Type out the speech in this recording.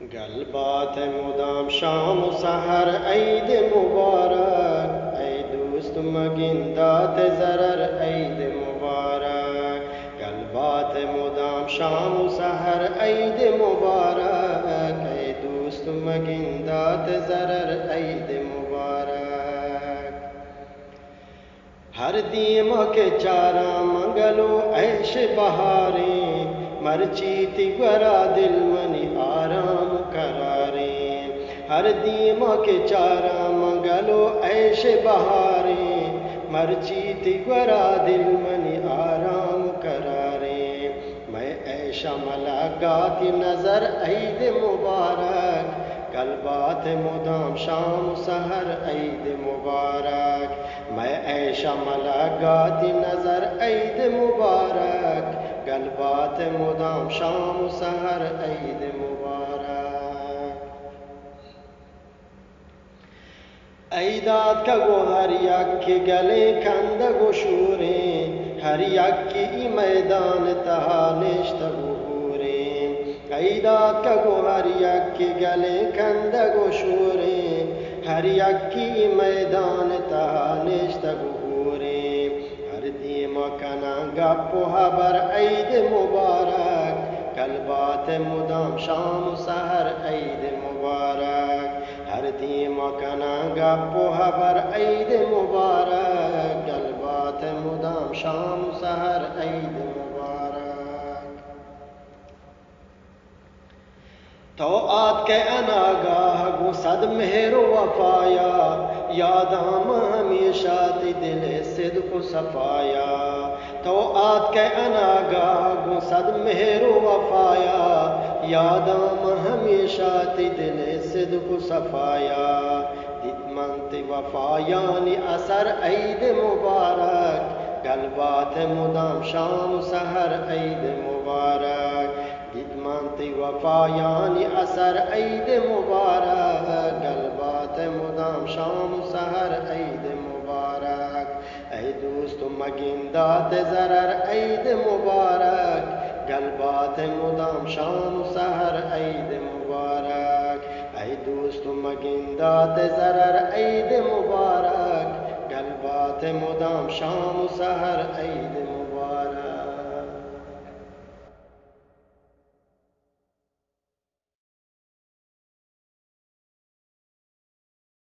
गलबात मुदाम शाम सहर ईद मुबारक, ऐ दोस्त मगिंदात ज़रर ईद मुबारक। गलबात मुदाम शाम सहर ईद मुबारक, ऐ दोस्त मगिंदात ज़रर ईद मुबारक। हर दीमा के चारा मंगलो ऐश बहारे, मरचीती गरा दिल मनी आराम करारे। हर दीमा के चारा मंगलो ऐश बहारे, मरचीती गरा दिल मनी आराम करारे। मैं ऐशा मलाकाती नजर ईद मुबारक, गलबात मुदाम शाम सहर ईद मुबारक। मैं ऐशा मलाकाती नजर ईद मुबारक, गलबात मुदाम शाम सहर ईद मुबारक। ईदात का गो हर यक्की गले कंद गो शूरे, हर यक्की मैदान तहा निश्त गुहूरे। ईदात का गो हर यक्की गले कंद गो शूरे, हर यक्की मैदान तहा निश्त गुहूरे। हर दीमा कना गप्पो हबर ईद मुबारक, गलबात मुदाम शाम सहर ईद मुबारक। हर दीमा कना गप्पो हबर ईद मुबारक, गलबात मुदाम शाम सहर ईद मुबारक। तो आत के अनागाह गो सद मेहरो वफाया, याद हम हमेशा ती दिल सिद्क सफाया। तो आत के अनागाह गो सद मेहरो वफाया, याद हम हमेशा ती दिल सिद्क सफाया। दितमंत वफायानी असर ईद मुबारक, गलबात मुदाम शाम सहर ईद मुबारक। दितमंत वफायानी असर ईद मुबारक, गलबात मुदाम शाम सहर ईद मुबारक। ऐ दोस्त मगिंदात ज़रर ईद मुबारक, गलबात मुदाम शाम सहर ईद मुबारक। ऐ दोस्त मगिंदात ज़रर ईद मुबारक, गलबात मुदाम शाम सहर ईद मुबारक।